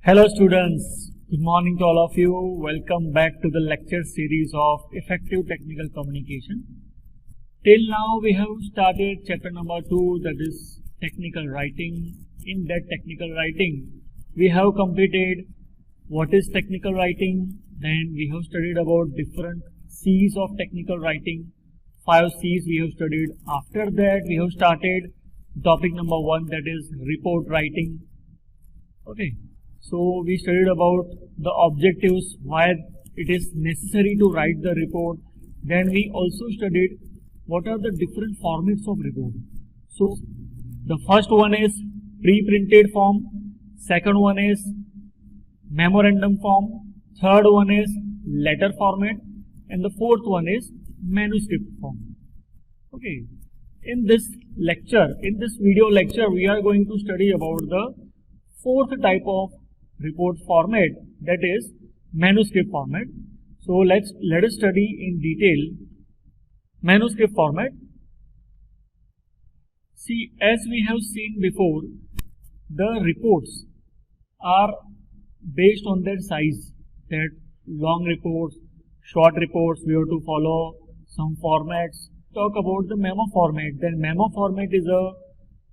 Hello students, good morning to all of you. Welcome back to the lecture series of Effective Technical Communication. Till now we have started chapter number 2, that is technical writing. In that technical writing we have completed what is technical writing, then we have studied about different C's of technical writing. 5 C's we have studied. After that we have started topic number 1, that is report writing. Okay. So we studied about the objectives, why it is necessary to write the report. Then we also studied what are the different formats of report. So the first one is pre-printed form, second one is memorandum form, third one is letter format, and the fourth one is manuscript form. Okay. In this video lecture, we are going to study about the fourth type of report format, that is manuscript format. So let us study in detail manuscript format. See, as we have seen before, the reports are based on their size, that long reports, short reports, we have to follow some formats. Talk about the memo format. Then memo format is a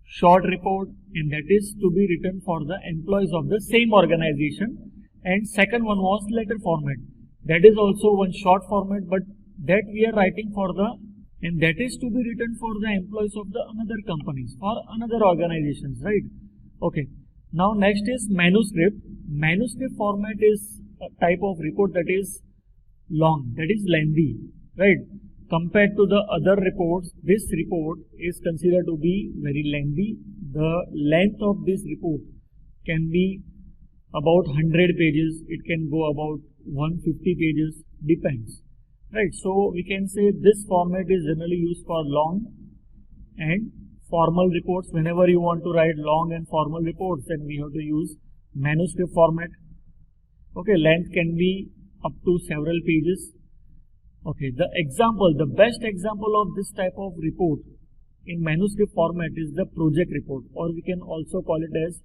short report, and that is to be written for the employees of the same organization. And second one was letter format. That is also one short format, but that we are writing for and that is to be written for the employees of the another companies or another organizations, right? Okay. Now next is manuscript. Manuscript format is a type of report that is long, that is lengthy, right? Compared to the other reports, this report is considered to be very lengthy. The length of this report can be about 100 pages. It can go about 150 pages, depends. Right, so we can say this format is generally used for long and formal reports. Whenever you want to write long and formal reports, then we have to use manuscript format. Okay, length can be up to several pages. Okay, the best example of this type of report in manuscript format is the project report, or we can also call it as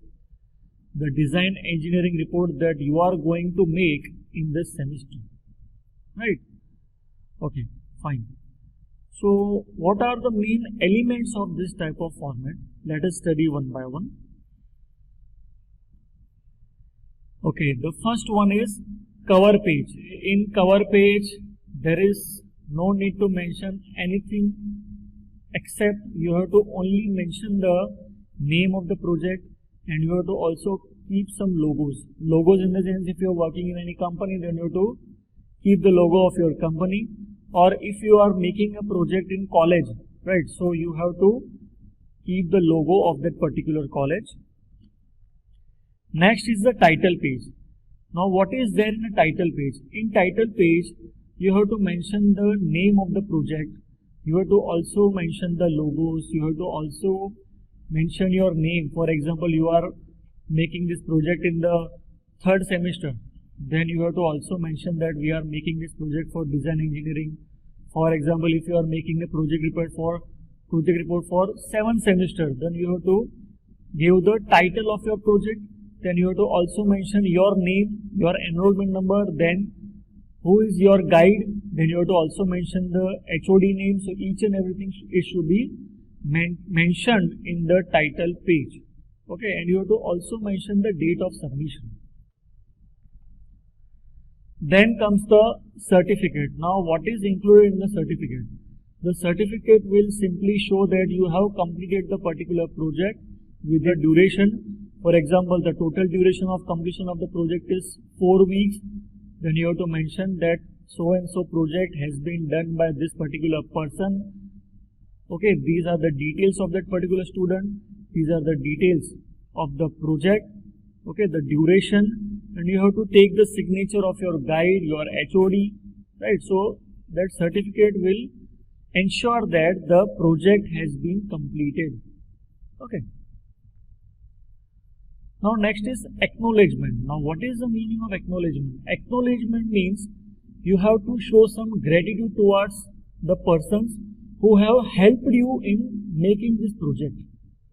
the design engineering report that you are going to make in this semester, right? Okay, fine. So what are the main elements of this type of format? Let us study one by one. Okay, the first one is cover page. In cover page, there is no need to mention anything except you have to only mention the name of the project, and you have to also keep some logos. Logos in the sense, if you are working in any company, then you have to keep the logo of your company. Or if you are making a project in college, right, so you have to keep the logo of that particular college. Next is the title page. Now what is there in a title page? In title page, you have to mention the name of the project. You have to also mention the logos. You have to also mention your name. For example, you are making this project in the third semester. Then you have to also mention that we are making this project for design engineering. For example, if you are making a project report for 7th semester, then you have to give the title of your project. Then you have to also mention your name, your enrollment number, then who is your guide, then you have to also mention the HOD name. So each and everything it should be mentioned in the title page. Okay, and you have to also mention the date of submission. Then comes the certificate. Now what is included in the certificate? The certificate will simply show that you have completed the particular project with the duration. For example, the total duration of completion of the project is 4 weeks. Then you have to mention that so and so project has been done by this particular person. Okay, these are the details of that particular student. These are the details of the project. Okay, the duration, and you have to take the signature of your guide, your HOD, right? So that certificate will ensure that the project has been completed. Okay. Now next is acknowledgement. Now what is the meaning of acknowledgement? Acknowledgement means you have to show some gratitude towards the persons who have helped you in making this project.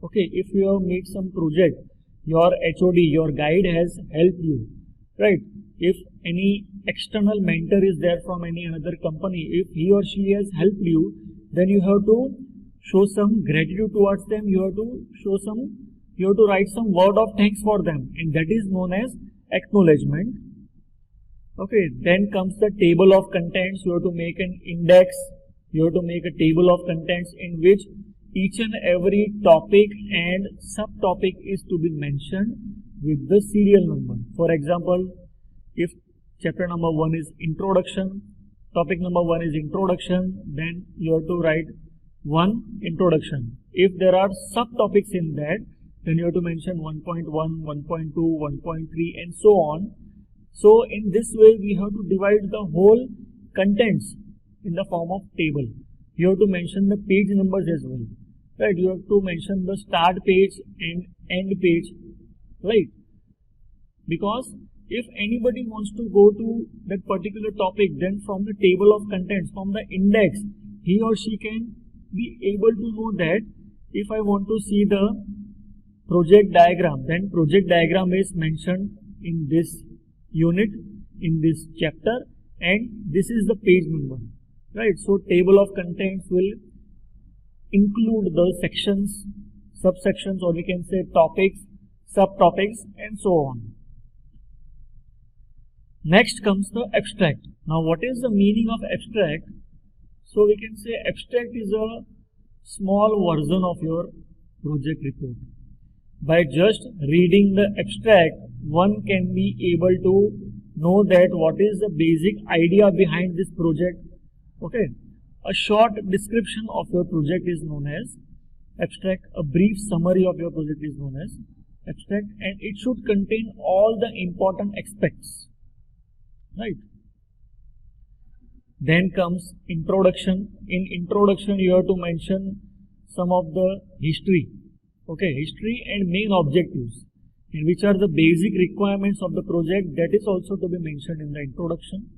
Okay, if you have made some project your HOD, your guide has helped you, right? If any external mentor is there from any another company, if he or she has helped you, then you have to show some gratitude towards them. You have to write some word of thanks for them, and that is known as acknowledgement. Okay, then comes the table of contents. You have to make an index. You have to make a table of contents in which each and every topic and subtopic is to be mentioned with the serial number. For example, if chapter number 1 is introduction, topic number 1 is introduction, then you have to write 1 introduction. If there are subtopics in that, then you have to mention 1.1, 1.2, 1.3 and so on. So in this way we have to divide the whole contents in the form of table. You have to mention the page numbers as well, right? You have to mention the start page and end page, right? Because if anybody wants to go to that particular topic, then from the table of contents, from the index, he or she can be able to know that if I want to see the project diagram, then project diagram is mentioned in this unit, in this chapter, and this is the page number, right? So table of contents will include the sections, subsections, or we can say topics, subtopics and so on. Next comes the abstract. Now what is the meaning of abstract? So we can say abstract is a small version of your project report. By just reading the abstract, one can be able to know that what is the basic idea behind this project. Okay, a short description of your project is known as abstract. A brief summary of your project is known as abstract, and it should contain all the important aspects, right? Then comes introduction. In introduction you have to mention some of the history, okay, history and main objectives, and which are the basic requirements of the project, that is also to be mentioned in the introduction.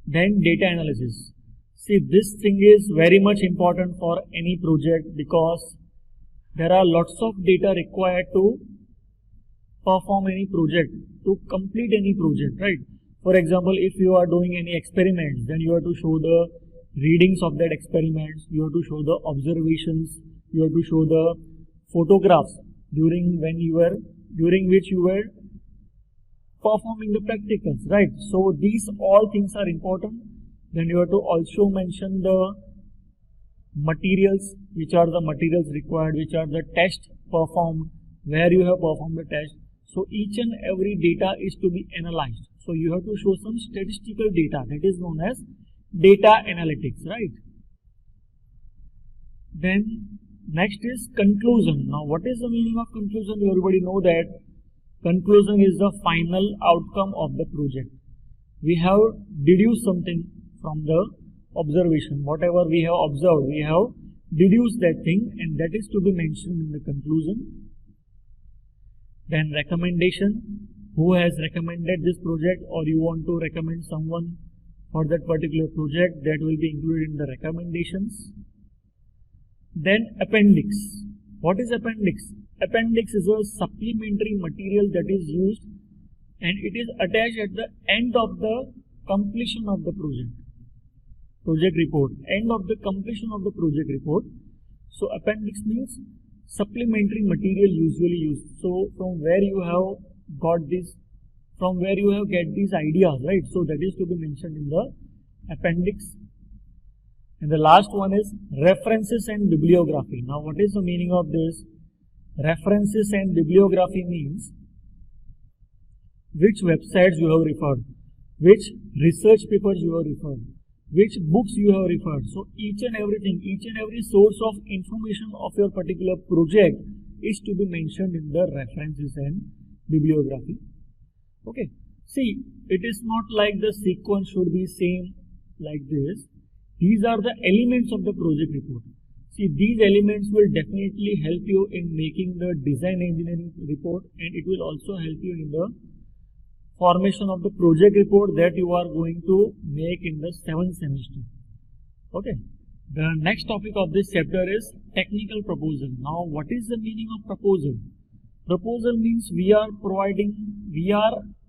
Then data analysis. See, this thing is very much important for any project because there are lots of data required to perform any project, to complete any project, right? For example, if you are doing any experiments, then you have to show the readings of that experiments, you have to show the observations, you have to show the photographs during which you were performing the practicals, right? So these all things are important. Then you have to also mention the materials, which are the materials required, which are the tests performed, where you have performed the test. So each and every data is to be analyzed. So you have to show some statistical data, that is known as data analytics, right? Then next is conclusion. Now what is the meaning of conclusion? You already know that conclusion is the final outcome of the project. We have deduced something from the observation. Whatever we have observed, we have deduced that thing, and that is to be mentioned in the conclusion. Then recommendation. Who has recommended this project, or you want to recommend someone for that particular project, that will be included in the recommendations. Then appendix. What is appendix? Appendix is a supplementary material that is used and it is attached at the end of the completion of the project report, end of the completion of the project report. So appendix means supplementary material usually used. So from where you have got this, from where you have get these ideas, right? So that is to be mentioned in the appendix. And the last one is references and bibliography. Now what is the meaning of this? References and bibliography means which websites you have referred, which research papers you have referred, which books you have referred. So each and everything, each and every source of information of your particular project is to be mentioned in the references and bibliography. Okay, see, it is not like the sequence should be same like this. These are the elements of the project report. See, these elements will definitely help you in making the design engineering report, and it will also help you in the formation of the project report that you are going to make in the 7th semester. Okay. The next topic of this chapter is technical proposal. Now, what is the meaning of proposal? Proposal means we are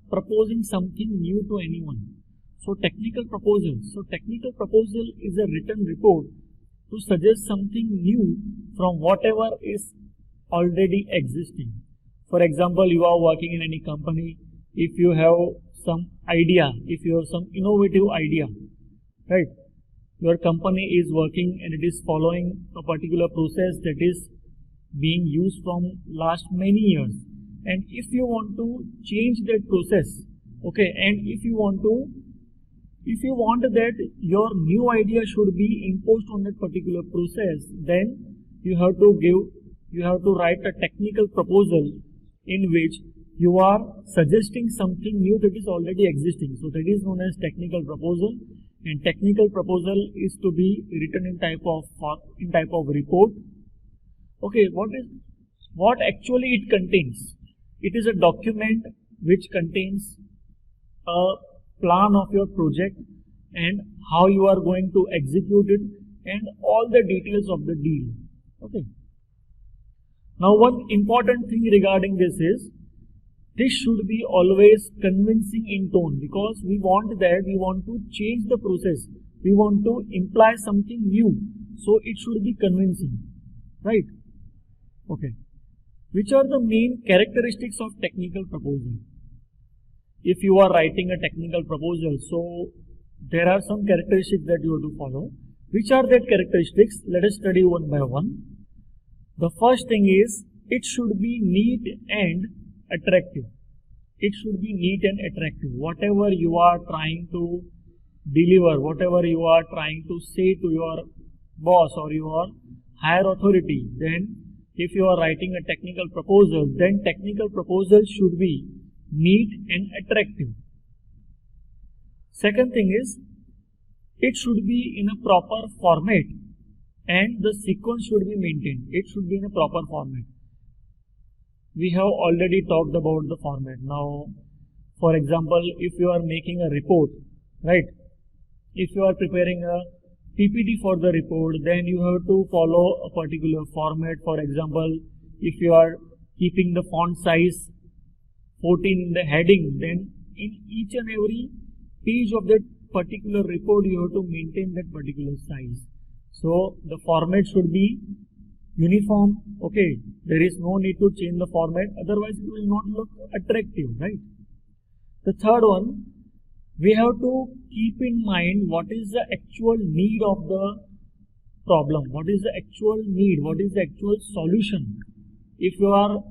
proposing something new to anyone. So technical proposal. So technical proposal is a written report to suggest something new from whatever is already existing. For example, you are working in any company. If you have some idea, if you have some innovative idea, right? Your company is working and it is following a particular process that is being used from last many years, and if you want to change that process, okay, and if you want that your new idea should be imposed on that particular process, then you have to write a technical proposal in which you are suggesting something new that is already existing. So that is known as technical proposal, and technical proposal is to be written in type of report. Okay, what actually it contains? It is a document which contains a plan of your project and how you are going to execute it and all the details of the deal. Okay. Now, one important thing regarding this is this should be always convincing in tone, because we want to change the process. We want to imply something new. So it should be convincing, right? Okay. Which are the main characteristics of technical proposal? If you are writing a technical proposal, so there are some characteristics that you have to follow. Which are that characteristics? Let us study one by one. The first thing is, it should be neat and attractive. It should be neat and attractive. Whatever you are trying to deliver, whatever you are trying to say to your boss or your higher authority, then if you are writing a technical proposal, then technical proposal should be neat and attractive. Second thing is, it should be in a proper format and the sequence should be maintained. It should be in a proper format. We have already talked about the format. Now, for example, if you are making a report, right? If you are preparing a PPT for the report, then you have to follow a particular format. For example, if you are keeping the font size 14 in the heading, then in each and every page of that particular report, you have to maintain that particular size. So the format should be uniform. Okay, there is no need to change the format, otherwise it will not look attractive, right? The third one, we have to keep in mind what is the actual need of the problem, what is the actual need, what is the actual solution. If you are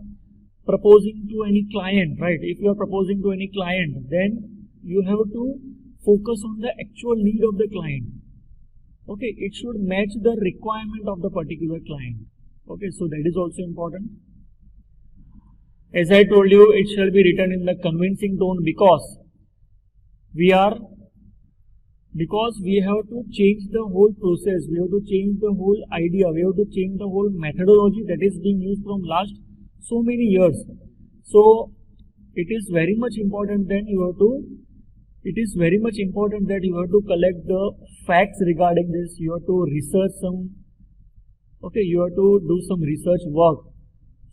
proposing to any client, right, if you are proposing to any client, then you have to focus on the actual need of the client. Okay, it should match the requirement of the particular client. Okay, so that is also important. As I told you, it shall be written in the convincing tone, because we have to change the whole process, we have to change the whole idea, we have to change the whole methodology that is being used from last so many years. So it is very much important that you have to collect the facts regarding this. You have to research some, okay, you have to do some research work.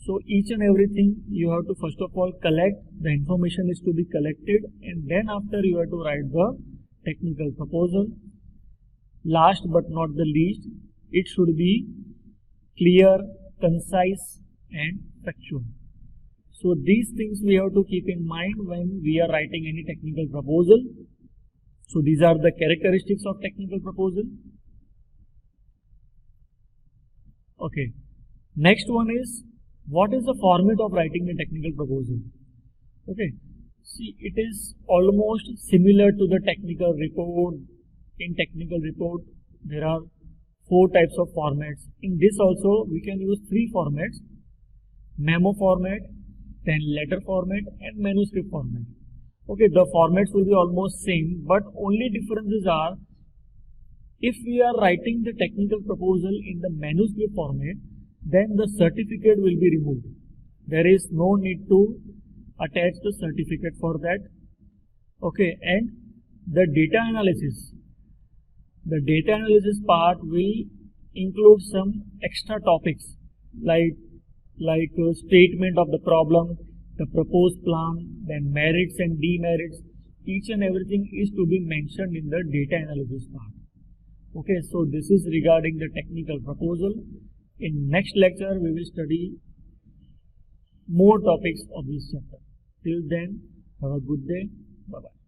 So each and everything you have to first of all collect, the information is to be collected, and then after you have to write the technical proposal. Last but not the least, it should be clear, concise and factual. So these things we have to keep in mind when we are writing any technical proposal. So these are the characteristics of technical proposal. Okay. Next one is, what is the format of writing a technical proposal? Okay. See, it is almost similar to the technical report. In technical report, there are 4 types of formats. In this also, we can use 3 formats: memo format, then letter format and manuscript format. Okay, the formats will be almost same, but only differences are, if we are writing the technical proposal in the manuscript format, then the certificate will be removed. There is no need to attach the certificate for that. Okay, and the data analysis part will include some extra topics like like statement of the problem, the proposed plan, then merits and demerits. Each and everything is to be mentioned in the data analysis part. Okay, so this is regarding the technical proposal. In next lecture, we will study more topics of this chapter. Till then, have a good day. Bye-bye.